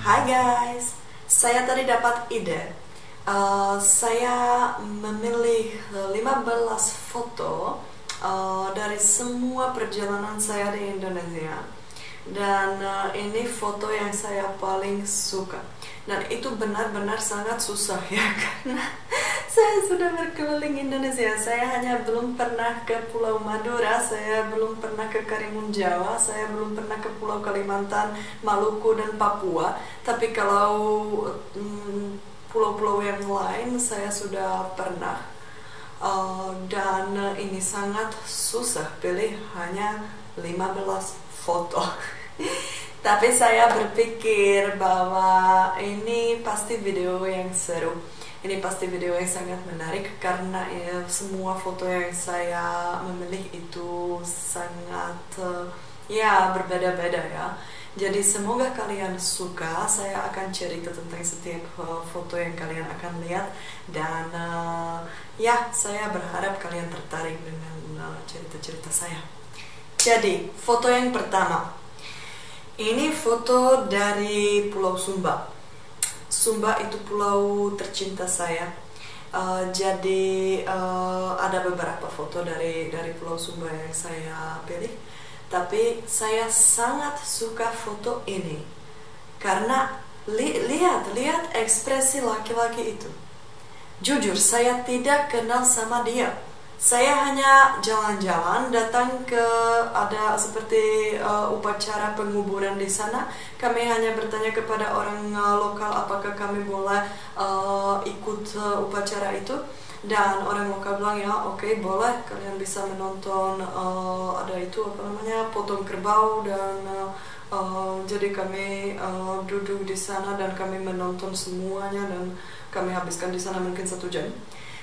Hai guys, saya tadi dapat ide. Saya memilih 15 foto dari semua perjalanan saya di Indonesia. Dan ini foto yang saya paling suka. Dan itu benar-benar sangat susah ya, karena saya sudah berkeliling Indonesia. Saya hanya belum pernah ke Pulau Madura, saya belum pernah ke Karimun Jawa, saya belum pernah ke Pulau Kalimantan, Maluku, dan Papua. Tapi kalau pulau-pulau yang lain saya sudah pernah. Dan ini sangat susah, pilih hanya 15 foto. Tapi saya berpikir bahwa ini pasti video yang seru. Ini pasti video yang sangat menarik karena semua foto yang saya memilih itu sangat berbeda-beda ya. Jadi semoga kalian suka. Saya akan cerita tentang setiap foto yang kalian akan lihat. Dan saya berharap kalian tertarik dengan cerita-cerita saya. Jadi foto yang pertama, ini foto dari Pulau Sumba. Sumba itu pulau tercinta saya. Jadi ada beberapa foto dari Pulau Sumba yang saya pilih. Tapi saya sangat suka foto ini karena lihat ekspresi laki-laki itu. Jujur, saya tidak kenal sama dia. Saya hanya jalan-jalan, datang ke ada seperti upacara penguburan di sana. Kami hanya bertanya kepada orang lokal apakah kami boleh ikut upacara itu. Dan orang lokal bilang ya oke, boleh, kalian bisa menonton ada itu potong kerbau. Dan jadi kami duduk di sana dan kami menonton semuanya, dan kami habiskan di sana mungkin 1 jam.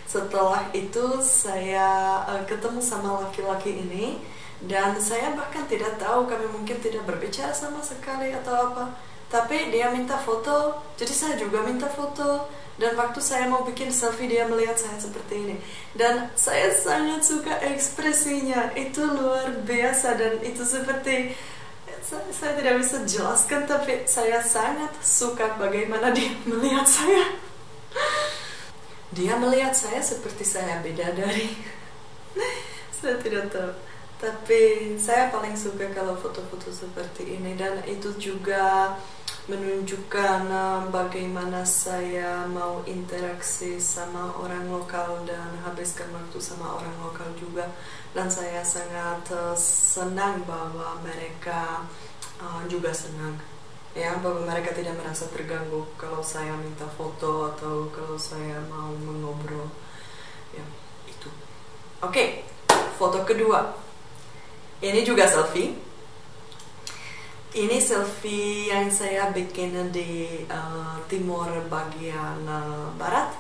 Setelah itu saya ketemu sama laki-laki ini, dan saya bahkan tidak tahu, kami mungkin tidak berbicara sama sekali atau apa. Tapi dia minta foto, jadi saya juga minta foto. Dan waktu saya mau bikin selfie, dia melihat saya seperti ini. Dan saya sangat suka ekspresinya, itu luar biasa. Dan itu seperti, saya tidak bisa jelaskan, tapi saya sangat suka bagaimana dia melihat saya. Dia melihat saya seperti saya bidadari. Saya tidak tahu. Tapi saya paling suka kalau foto-foto seperti ini. Dan itu juga menunjukkan bagaimana saya mau interaksi sama orang lokal dan habiskan waktu sama orang lokal juga. Dan saya sangat senang bahwa mereka juga senang. Ya, bahwa mereka tidak merasa terganggu kalau saya minta foto atau kalau saya mau mengobrol. Ya, itu. Oke, foto kedua. Ini juga selfie. Ini selfie yang saya bikin di timur bagian barat,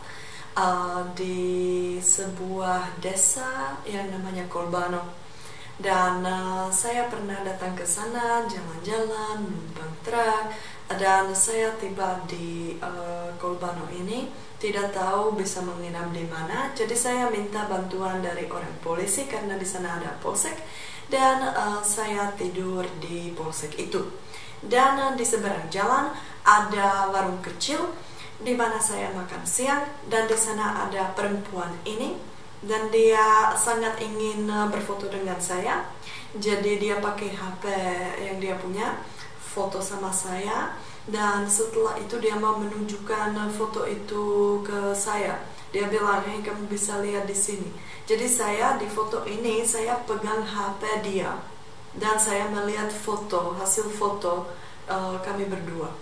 di sebuah desa yang namanya Kolbano. Dan saya pernah datang ke sana, jalan-jalan, numpang truk, dan saya tiba di Kolbano ini, tidak tahu bisa menginap di mana. Jadi saya minta bantuan dari orang polisi karena di sana ada polsek, dan saya tidur di polsek itu. Dan di seberang jalan ada warung kecil di mana saya makan siang, dan di sana ada perempuan ini. Dan dia sangat ingin berfoto dengan saya. Jadi dia pakai HP yang dia punya, foto sama saya. Dan setelah itu dia mau menunjukkan foto itu ke saya. Dia bilang, hey, kamu bisa lihat di sini. Jadi saya di foto ini, saya pegang HP dia. Dan saya melihat foto, hasil foto kami berdua.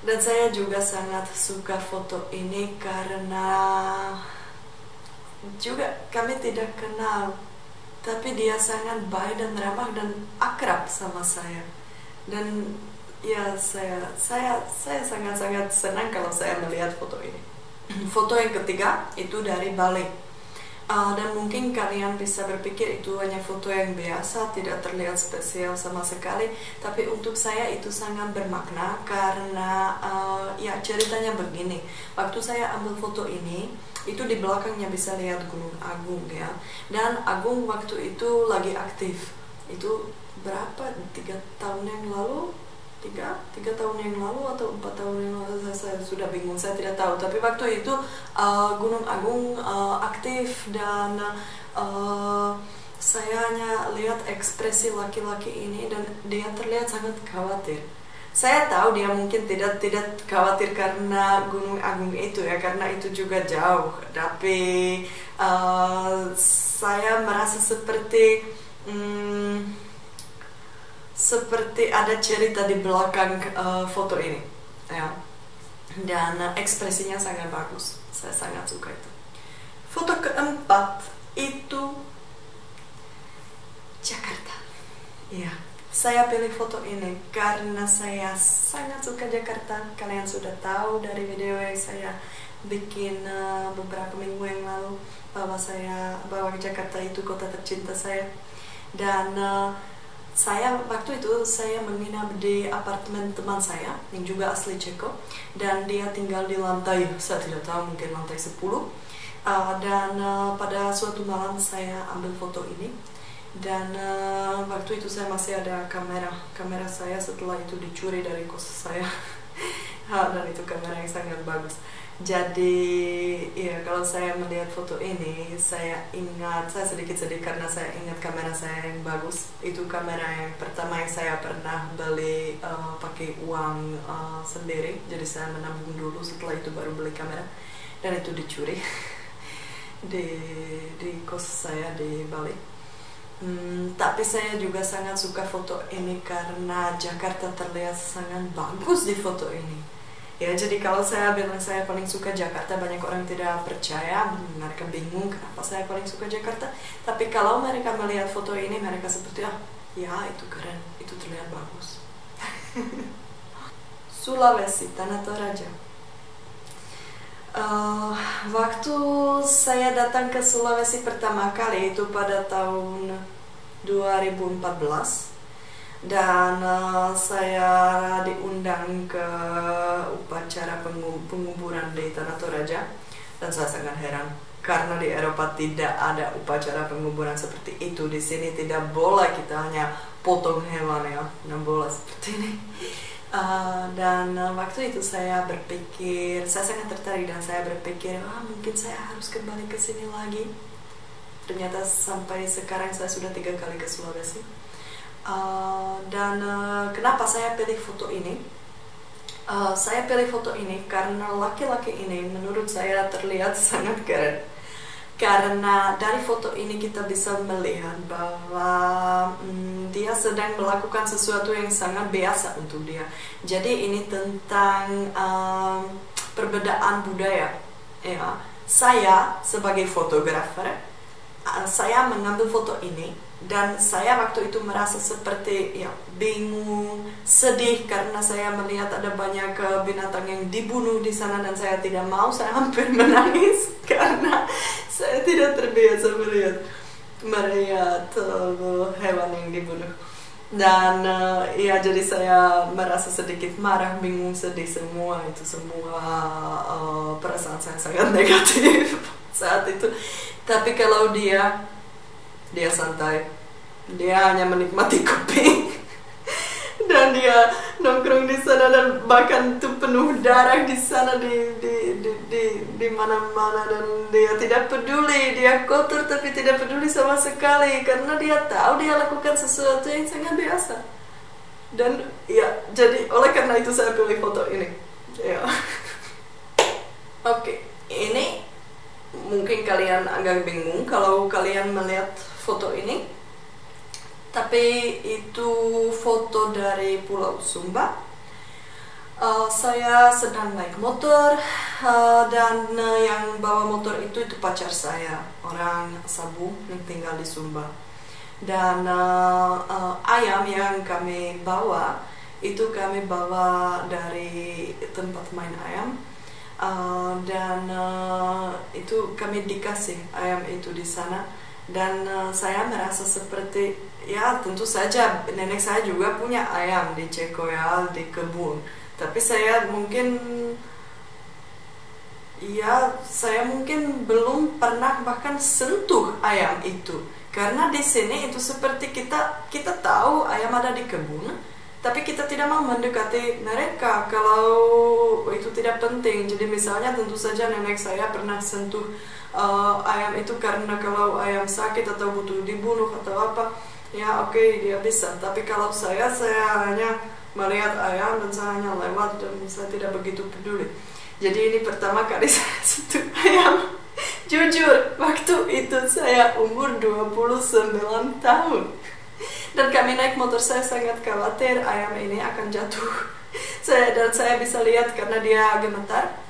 Dan saya juga sangat suka foto ini karena juga kami tidak kenal, tapi dia sangat baik dan ramah dan akrab sama saya. Dan ya saya sangat-sangat senang kalau saya melihat foto ini. Foto yang ketiga itu dari Bali. Dan mungkin kalian bisa berpikir itu hanya foto yang biasa, tidak terlihat spesial sama sekali. Tapi untuk saya itu sangat bermakna karena ceritanya begini. Waktu saya ambil foto ini, itu di belakangnya bisa lihat Gunung Agung ya. Dan Agung waktu itu lagi aktif. Itu berapa? 3 tahun yang lalu? 3 tiga tahun yang lalu atau 4 tahun yang lalu, saya sudah bingung, saya tidak tahu. Tapi waktu itu Gunung Agung aktif, dan saya hanya lihat ekspresi laki-laki ini dan dia terlihat sangat khawatir. Saya tahu dia mungkin tidak khawatir karena Gunung Agung itu ya, karena itu juga jauh. Tapi saya merasa seperti ada cerita di belakang foto ini, ya. Dan ekspresinya sangat bagus. Saya sangat suka itu. Foto keempat itu Jakarta. Iya. Saya pilih foto ini karena saya sangat suka Jakarta. Kalian sudah tahu dari video yang saya bikin beberapa minggu yang lalu bahwa Jakarta itu kota tercinta saya. Dan saya waktu itu saya menginap di apartemen teman saya yang juga asli Ceko, dan dia tinggal di lantai, saya tidak tahu, mungkin lantai 10. Dan pada suatu malam saya ambil foto ini. Dan waktu itu saya masih ada kamera saya, setelah itu dicuri dari kos saya. Dan itu kamera yang sangat bagus. Jadi ya, kalau saya melihat foto ini, saya sedikit sedih karena saya ingat kamera saya yang bagus. Itu kamera yang pertama yang saya pernah beli pakai uang sendiri. Jadi saya menabung dulu, setelah itu baru beli kamera, dan itu dicuri di kos saya di Bali. Tapi saya juga sangat suka foto ini karena Jakarta terlihat sangat bagus di foto ini. Ya, jadi kalau saya bilang saya paling suka Jakarta, banyak orang tidak percaya, mereka bingung kenapa saya paling suka Jakarta. Tapi kalau mereka melihat foto ini, mereka seperti, ya itu keren, itu terlihat bagus. Sulawesi, Tanah Toraja. Waktu saya datang ke Sulawesi pertama kali itu pada tahun 2014, dan saya diundang ke upacara penguburan di Tanah Toraja, dan saya sangat heran karena di Eropa tidak ada upacara penguburan seperti itu. Di sini tidak boleh kita hanya potong hewan, ya, tidak boleh seperti ini. Dan waktu itu saya berpikir, saya sangat tertarik, dan saya berpikir mungkin saya harus kembali ke sini lagi. Ternyata sampai sekarang saya sudah 3 kali ke Sulawesi. Dan kenapa saya pilih foto ini? Saya pilih foto ini karena laki-laki ini menurut saya terlihat sangat keren. Karena dari foto ini kita bisa melihat bahwa dia sedang melakukan sesuatu yang sangat biasa untuk dia. Jadi ini tentang perbedaan budaya. Ya, saya sebagai fotografer, saya mengambil foto ini, dan saya waktu itu merasa seperti bingung, sedih karena saya melihat ada banyak binatang yang dibunuh di sana, dan saya tidak mau, saya hampir menangis karena saya tidak terbiasa melihat hewan yang dibunuh. Dan jadi saya merasa sedikit marah, bingung, sedih, semua perasaan saya sangat negatif saat itu. Tapi kalau dia santai, dia hanya menikmati kopi dan dia nongkrong di sana, dan bahkan itu penuh darah di sana di mana-mana, dan dia tidak peduli, dia kotor tapi tidak peduli sama sekali karena dia tahu dia lakukan sesuatu yang sangat biasa. Dan jadi oleh karena itu saya pilih foto ini. Oke, ini mungkin kalian agak bingung kalau kalian melihat foto ini, tapi itu foto dari Pulau Sumba. Saya sedang naik motor, dan yang bawa motor itu pacar saya, orang Sabu yang tinggal di Sumba. Dan ayam yang kami bawa itu kami bawa dari tempat main ayam. Dan itu kami dikasih ayam itu di sana, dan saya merasa seperti, tentu saja nenek saya juga punya ayam di Ceko, di kebun, tapi saya mungkin belum pernah bahkan sentuh ayam itu, karena di sini itu seperti kita tahu ayam ada di kebun, tapi kita tidak mau mendekati mereka kalau itu tidak penting. Jadi misalnya tentu saja nenek saya pernah sentuh ayam itu karena kalau ayam sakit atau butuh dibunuh atau apa, ya oke, dia bisa. Tapi kalau saya hanya melihat ayam dan saya hanya lewat dan saya tidak begitu peduli. Jadi ini pertama kali saya sentuh ayam. Jujur, waktu itu saya umur 29 tahun. Dan kami naik motor, saya sangat khawatir ayam ini akan jatuh. Dan saya bisa lihat karena dia gemetar,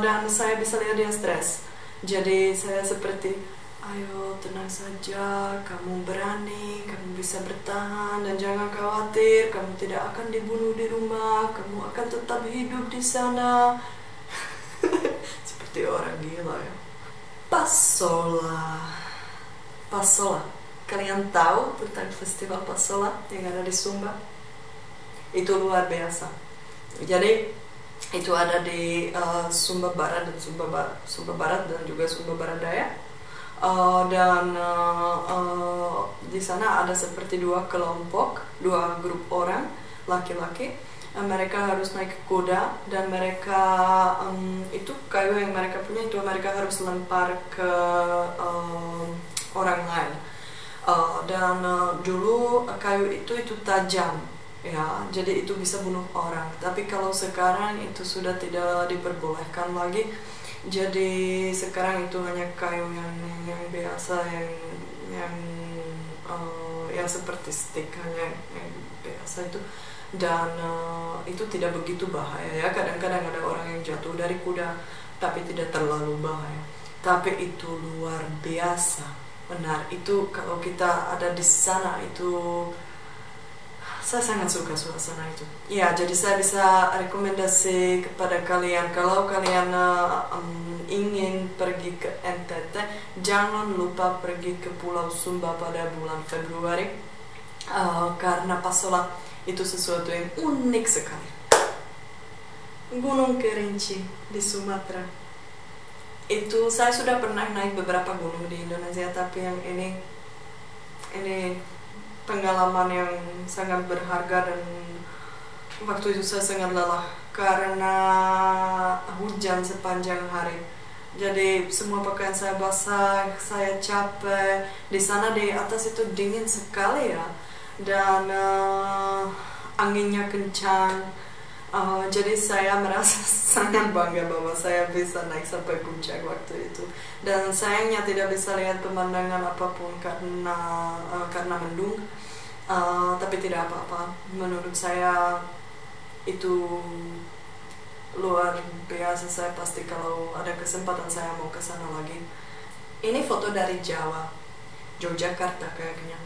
dan saya bisa lihat dia stres. Jadi saya seperti, ayo tenang saja, kamu berani, kamu bisa bertahan dan jangan khawatir, kamu tidak akan dibunuh di rumah, kamu akan tetap hidup di sana. Seperti orang gila ya. Pasola. Kalian tahu tentang festival Pasola yang ada di Sumba? Itu luar biasa. Jadi itu ada di Sumba Barat dan Sumba Barat dan juga Sumba Barat Daya. Di sana ada seperti dua grup orang laki-laki. Mereka harus naik kuda dan mereka itu kayu yang mereka punya itu mereka harus lempar ke orang lain. Dulu kayu itu tajam, ya, jadi itu bisa bunuh orang. Tapi kalau sekarang itu sudah tidak diperbolehkan lagi. Jadi sekarang itu hanya kayu yang biasa, yang seperti stick, hanya yang biasa itu. Dan itu tidak begitu bahaya ya. Kadang-kadang ada orang yang jatuh dari kuda, tapi tidak terlalu bahaya. Tapi itu luar biasa. Benar, itu kalau kita ada di sana itu saya sangat suka suasana itu. Ya, jadi saya bisa rekomendasi kepada kalian kalau kalian ingin pergi ke NTT, jangan lupa pergi ke Pulau Sumba pada bulan Februari karena Pasola itu sesuatu yang unik sekali. Gunung Kerinci di Sumatera. Itu saya sudah pernah naik beberapa gunung di Indonesia, tapi yang ini pengalaman yang sangat berharga. Dan waktu itu saya sangat lelah karena hujan sepanjang hari. Jadi semua pakaian saya basah, saya capek. Di sana di atas itu dingin sekali ya, dan anginnya kencang. Jadi saya merasa sangat bangga bahwa saya bisa naik sampai puncak waktu itu. Dan sayangnya tidak bisa lihat pemandangan apapun karena mendung. Tapi tidak apa-apa. Menurut saya itu luar biasa. Saya pasti kalau ada kesempatan saya mau ke sana lagi. Ini foto dari Jawa, Yogyakarta kayaknya.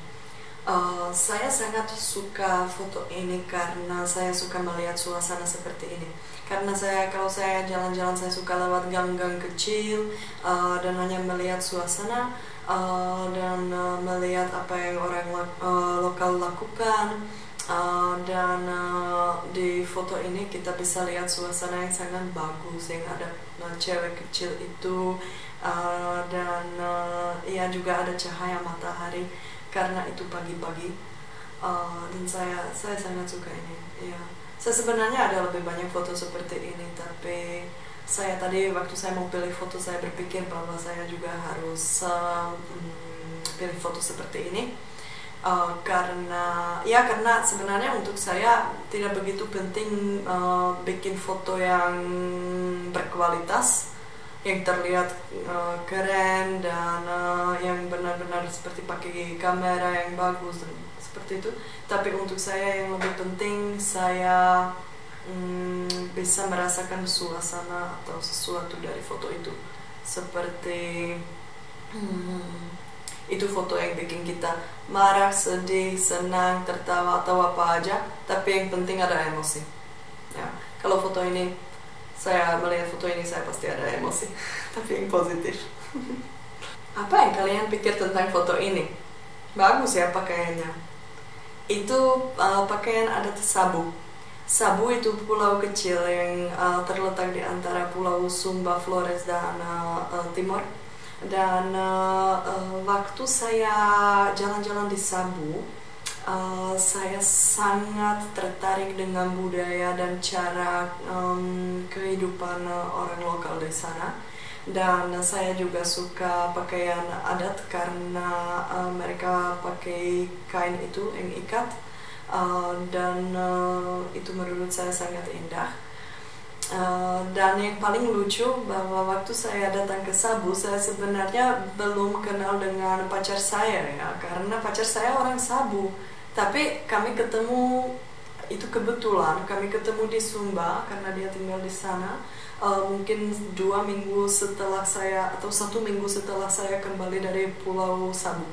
Saya sangat suka foto ini karena saya suka melihat suasana seperti ini. Karena kalau saya jalan-jalan, saya suka lewat gang-gang kecil dan hanya melihat suasana dan melihat apa yang orang lokal lakukan. Dan di foto ini kita bisa lihat suasana yang sangat bagus, yang ada cewek kecil itu dan ya juga ada cahaya matahari. Karena itu pagi-pagi, dan saya sangat suka ini. Ya, saya sebenarnya ada lebih banyak foto seperti ini, tapi saya tadi waktu saya mau pilih foto saya berpikir bahwa saya juga harus pilih foto seperti ini, karena sebenarnya untuk saya tidak begitu penting bikin foto yang berkualitas, yang terlihat keren dan yang benar-benar seperti pakai kamera yang bagus dan seperti itu. Tapi untuk saya yang lebih penting saya bisa merasakan suasana atau sesuatu dari foto itu. Seperti itu foto yang bikin kita marah, sedih, senang, tertawa atau apa aja, tapi yang penting ada emosi. Ya, kalau foto ini, saya melihat foto ini saya pasti ada emosi, tapi yang positif. Apa yang kalian pikir tentang foto ini? Bagus ya pakaiannya. Itu pakaian adat Sabu. Sabu itu pulau kecil yang terletak di antara Pulau Sumba, Flores dan Timor. Dan waktu saya jalan-jalan di Sabu, Saya sangat tertarik dengan budaya dan cara kehidupan orang lokal di sana. Dan saya juga suka pakaian adat karena mereka pakai kain itu yang ikat, dan itu menurut saya sangat indah. Dan yang paling lucu bahwa waktu saya datang ke Sabu, saya sebenarnya belum kenal dengan pacar saya ya, karena pacar saya orang Sabu. Tapi kami ketemu, itu kebetulan kami ketemu di Sumba karena dia tinggal di sana. Mungkin 2 minggu setelah saya, atau 1 minggu setelah saya kembali dari Pulau Sabu.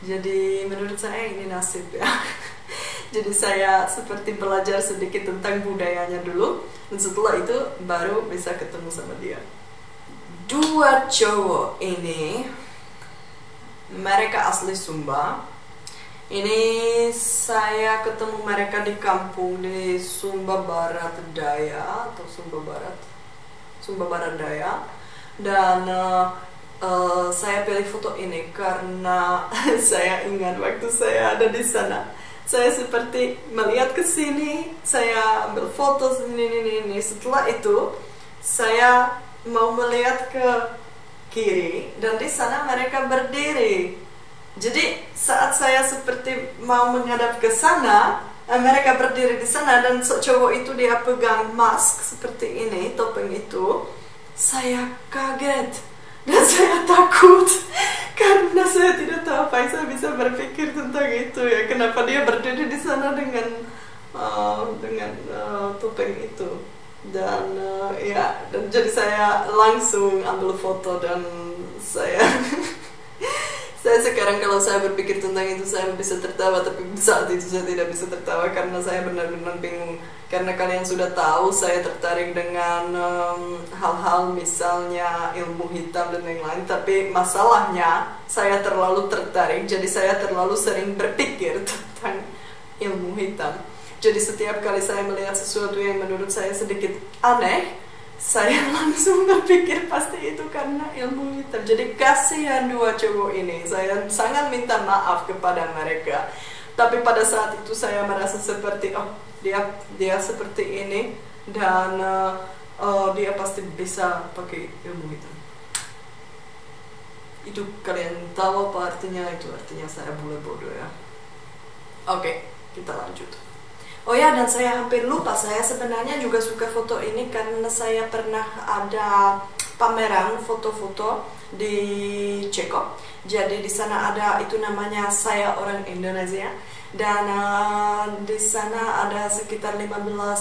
Jadi menurut saya ini nasib ya. Jadi saya seperti belajar sedikit tentang budayanya dulu, dan setelah itu baru bisa ketemu sama dia. 2 cowok ini, mereka asli Sumba. Ini saya ketemu mereka di kampung di Sumba Barat Daya atau Sumba Barat Daya. Dan saya pilih foto ini karena saya ingat waktu saya ada di sana, saya seperti melihat ke sini, saya ambil foto ini. Setelah itu saya mau melihat ke kiri dan di sana mereka berdiri. Jadi saat saya seperti mau menghadap ke sana, mereka berdiri di sana, dan cowok itu dia pegang mask seperti ini, topeng itu. Saya kaget dan saya takut karena saya tidak tahu apa yang saya bisa berpikir tentang itu ya, kenapa dia berdiri di sana dengan topeng itu. Dan dan jadi saya langsung ambil foto, dan saya saya sekarang kalau saya berpikir tentang itu saya bisa tertawa, tapi saat itu saya tidak bisa tertawa karena saya benar-benar bingung. Karena kalian sudah tahu saya tertarik dengan hal-hal misalnya ilmu hitam dan yang lain, tapi masalahnya saya terlalu tertarik, jadi saya terlalu sering berpikir tentang ilmu hitam. Jadi setiap kali saya melihat sesuatu yang menurut saya sedikit aneh, saya langsung berpikir pasti itu karena ilmu hitam. Jadi kasihan 2 cowok ini, saya sangat minta maaf kepada mereka. Tapi pada saat itu saya merasa seperti dia seperti ini, dan dia pasti bisa pakai ilmu hitam. Itu kalian tahu apa artinya? Itu artinya saya bule bodoh ya. Oke, kita lanjut. Oh ya, dan saya hampir lupa, saya sebenarnya juga suka foto ini karena saya pernah ada pameran foto-foto di Ceko. Jadi di sana ada, itu namanya Saya Orang Indonesia, dan di sana ada sekitar 15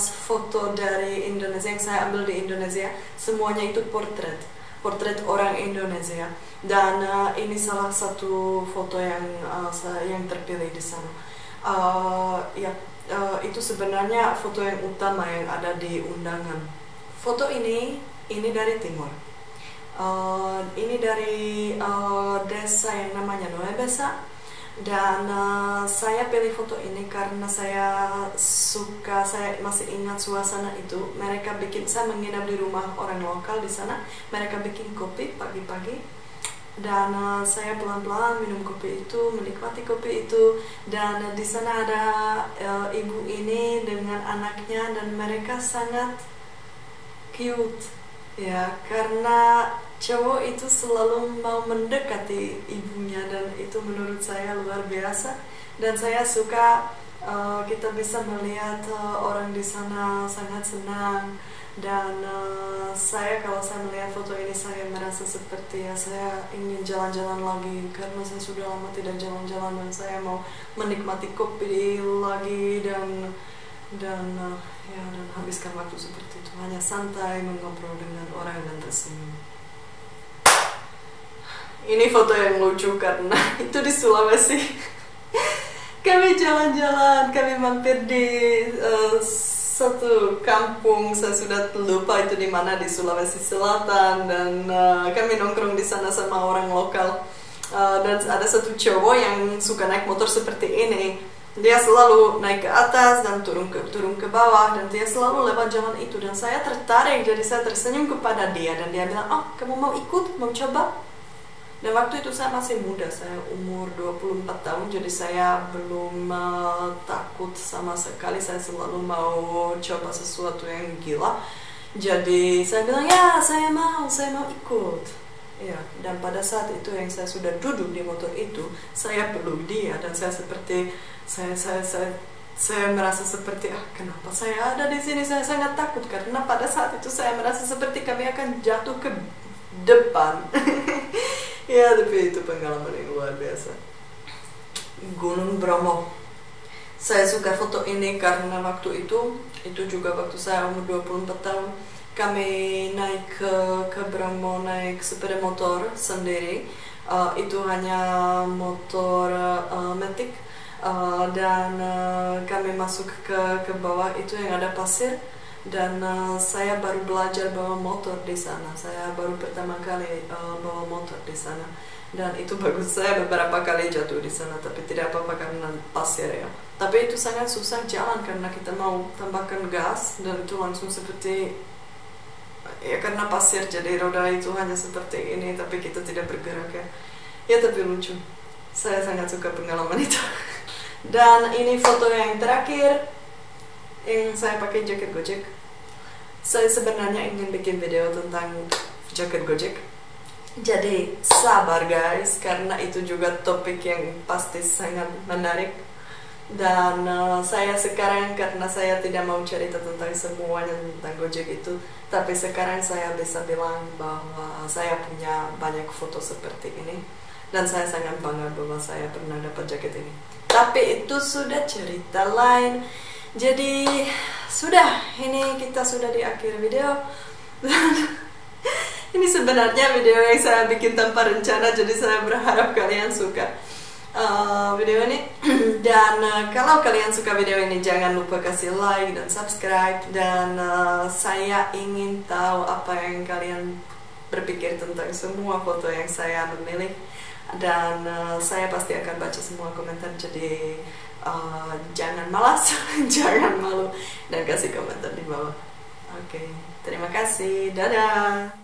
foto dari Indonesia yang saya ambil di Indonesia. Semuanya itu portret orang Indonesia, dan ini salah satu foto yang terpilih di sana. Itu sebenarnya foto yang utama yang ada di undangan. Foto ini dari timur. Ini dari desa yang namanya Noebesa, dan saya pilih foto ini karena saya suka, saya masih ingat suasana itu. Mereka saya menginap di rumah orang lokal di sana. Mereka bikin kopi pagi-pagi, dan saya pelan-pelan minum kopi itu, menikmati kopi itu. Dan di sana ada ibu ini dengan anaknya, dan mereka sangat cute ya, karena cowok itu selalu mau mendekati ibunya, dan itu menurut saya luar biasa. Dan saya suka kita bisa melihat orang di sana sangat senang. Dan kalau saya melihat foto ini, saya merasa seperti saya ingin jalan-jalan lagi, karena saya sudah lama tidak jalan-jalan, dan saya mau menikmati kopi lagi, dan habiskan waktu seperti itu, hanya santai mengobrol dengan orang dan tersenyum. Ini foto yang lucu karena itu di Sulawesi. Kami jalan-jalan, kami mampir di satu kampung, saya sudah lupa itu di mana, di Sulawesi Selatan, dan kami nongkrong di sana sama orang lokal. Dan ada satu cowok yang suka naik motor seperti ini. Dia selalu naik ke atas dan turun ke bawah, dan dia selalu lewat jalan itu, dan saya tertarik, jadi saya tersenyum kepada dia, dan dia bilang, "Oh, kamu mau ikut, mau coba?" Dan waktu itu saya masih muda, saya umur 24 tahun, jadi saya belum takut sama sekali. Saya selalu mau coba sesuatu yang gila. Jadi saya bilang, ya saya mau ikut. Ya, dan pada saat itu yang saya sudah duduk di motor itu, saya peluk dia dan saya seperti saya merasa seperti kenapa saya ada di sini. Saya sangat takut karena pada saat itu saya merasa seperti kami akan jatuh ke depan. Ya, tapi itu pengalaman yang luar biasa. Gunung Bromo. Saya suka foto ini karena waktu itu juga waktu saya umur 24 tahun, kami naik ke Bromo, naik sepeda motor sendiri. Itu hanya motor Matic, dan kami masuk ke bawah itu yang ada pasir. Dan saya baru belajar bawa motor di sana. Saya baru pertama kali bawa motor di sana. Dan itu bagus, saya beberapa kali jatuh di sana, tapi tidak apa-apa karena pasir ya. Tapi itu sangat susah jalan karena kita mau tambahkan gas dan itu langsung seperti ya karena pasir, jadi roda itu hanya seperti ini, tapi kita tidak bergerak ya. Ya tapi lucu. Saya sangat suka pengalaman itu. Dan ini foto yang terakhir yang saya pakai jaket Gojek. Saya sebenarnya ingin bikin video tentang jaket Gojek. Jadi sabar guys, karena itu juga topik yang pasti sangat menarik. Dan saya sekarang, karena saya tidak mau cerita tentang semuanya tentang Gojek itu, tapi sekarang saya bisa bilang bahwa saya punya banyak foto seperti ini. Dan saya sangat bangga bahwa saya pernah dapat jaket ini. Tapi itu sudah cerita lain. Jadi ini kita sudah di akhir video. Ini sebenarnya video yang saya bikin tanpa rencana, jadi saya berharap kalian suka video ini. Dan kalau kalian suka video ini, jangan lupa kasih like dan subscribe. Dan saya ingin tahu apa yang kalian berpikir tentang semua foto yang saya memilih. Dan saya pasti akan baca semua komentar, jadi jangan malas, jangan malu, dan kasih komentar di bawah. Oke, terima kasih, dadah.